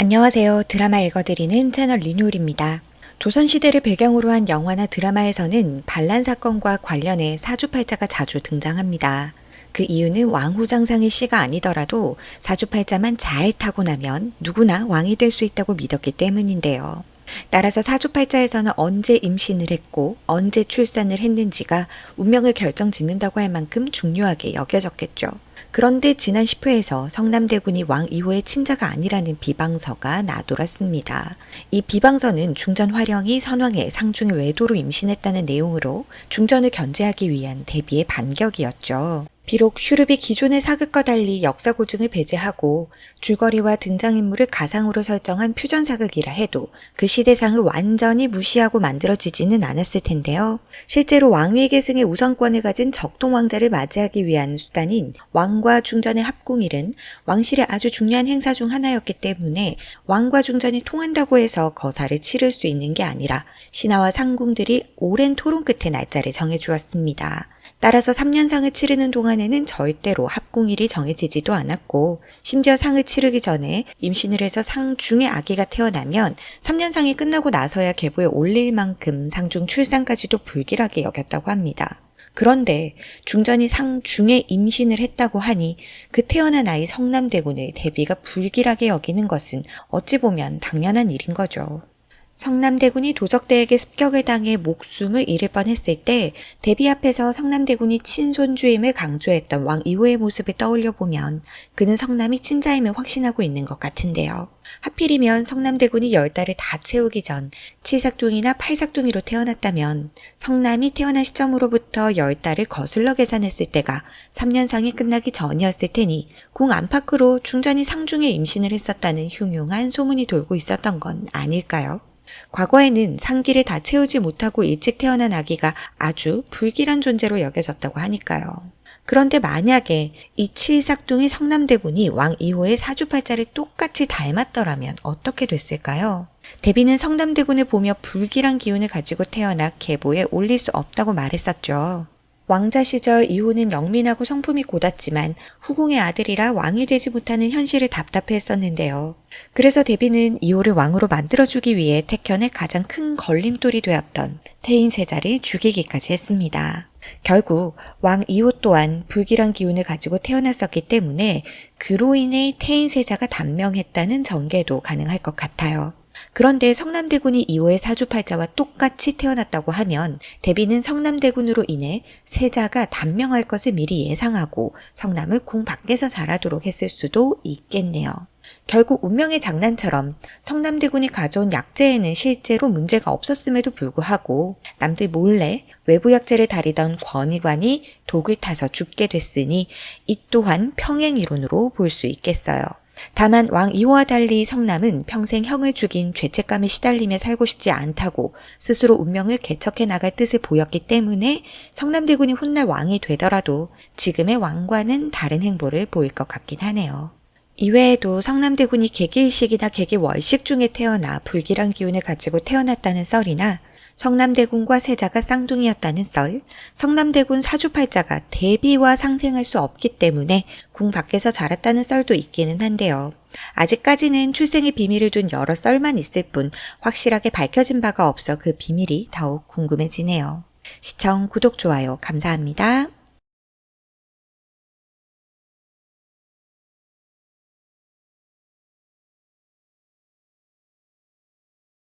안녕하세요. 드라마 읽어드리는 채널 리뉴얼입니다. 조선시대를 배경으로 한 영화나 드라마에서는 반란 사건과 관련해 사주팔자가 자주 등장합니다. 그 이유는 왕후장상의 씨가 아니더라도 사주팔자만 잘 타고나면 누구나 왕이 될 수 있다고 믿었기 때문인데요. 따라서 사주팔자에서는 언제 임신을 했고 언제 출산을 했는지가 운명을 결정짓는다고 할 만큼 중요하게 여겨졌겠죠. 그런데 지난 10회에서 성남대군이 왕 2호의 친자가 아니라는 비방서가 나돌았습니다. 이 비방서는 중전 화령이 선왕의 상중의 외도로 임신했다는 내용으로 중전을 견제하기 위한 대비의 반격이었죠. 비록 슈룹이 기존의 사극과 달리 역사 고증을 배제하고 줄거리와 등장인물을 가상으로 설정한 퓨전사극이라 해도 그 시대상을 완전히 무시하고 만들어지지는 않았을 텐데요. 실제로 왕위 계승의 우선권을 가진 적동왕자를 맞이하기 위한 수단인 왕과 중전의 합궁일은 왕실의 아주 중요한 행사 중 하나였기 때문에 왕과 중전이 통한다고 해서 거사를 치를 수 있는 게 아니라 신하와 상궁들이 오랜 토론 끝에 날짜를 정해주었습니다. 따라서 3년상을 치르는 동안에는 절대로 합궁일이 정해지지도 않았고 심지어 상을 치르기 전에 임신을 해서 상중에 아기가 태어나면 3년상이 끝나고 나서야 계보에 올릴 만큼 상중 출산까지도 불길하게 여겼다고 합니다. 그런데 중전이 상중에 임신을 했다고 하니 그 태어난 아이 성남대군을 대비가 불길하게 여기는 것은 어찌 보면 당연한 일인 거죠. 성남대군이 도적대에게 습격을 당해 목숨을 잃을 뻔했을 때 대비 앞에서 성남대군이 친손주임을 강조했던 왕 2호의 모습을 떠올려 보면 그는 성남이 친자임을 확신하고 있는 것 같은데요. 하필이면 성남대군이 10달을 다 채우기 전 7삭둥이나 8삭둥이로 태어났다면 성남이 태어난 시점으로부터 10달을 거슬러 계산했을 때가 3년상이 끝나기 전이었을 테니 궁 안팎으로 중전이 상중에 임신을 했었다는 흉흉한 소문이 돌고 있었던 건 아닐까요? 과거에는 상기를 다 채우지 못하고 일찍 태어난 아기가 아주 불길한 존재로 여겨졌다고 하니까요. 그런데 만약에 이 칠삭둥이 성남대군이 왕 2호의 사주팔자를 똑같이 닮았더라면 어떻게 됐을까요? 대비는 성남대군을 보며 불길한 기운을 가지고 태어나 계보에 올릴 수 없다고 말했었죠. 왕자 시절 이후는 영민하고 성품이 고닫지만 후궁의 아들이라 왕이 되지 못하는 현실을 답답해했었는데요. 그래서 대비는 이호를 왕으로 만들어주기 위해 택현의 가장 큰 걸림돌이 되었던 태인세자를 죽이기까지 했습니다. 결국 왕 2호 또한 불길한 기운을 가지고 태어났었기 때문에 그로 인해 태인세자가 단명했다는 전개도 가능할 것 같아요. 그런데 성남대군이 2호의 사주팔자와 똑같이 태어났다고 하면 대비는 성남대군으로 인해 세자가 단명할 것을 미리 예상하고 성남을 궁 밖에서 자라도록 했을 수도 있겠네요. 결국 운명의 장난처럼 성남대군이 가져온 약재에는 실제로 문제가 없었음에도 불구하고 남들 몰래 외부 약재를 다리던 권위관이 독을 타서 죽게 됐으니 이 또한 평행이론으로 볼 수 있겠어요. 다만 왕 2호와 달리 성남은 평생 형을 죽인 죄책감에 시달리며 살고 싶지 않다고 스스로 운명을 개척해 나갈 뜻을 보였기 때문에 성남대군이 훗날 왕이 되더라도 지금의 왕과는 다른 행보를 보일 것 같긴 하네요. 이외에도 성남대군이 개기일식이나 개기월식 중에 태어나 불길한 기운을 가지고 태어났다는 썰이나 성남대군과 세자가 쌍둥이였다는 썰, 성남대군 사주팔자가 대비와 상생할 수 없기 때문에 궁 밖에서 자랐다는 썰도 있기는 한데요. 아직까지는 출생의 비밀을 둔 여러 썰만 있을 뿐 확실하게 밝혀진 바가 없어 그 비밀이 더욱 궁금해지네요. 시청, 구독, 좋아요 감사합니다.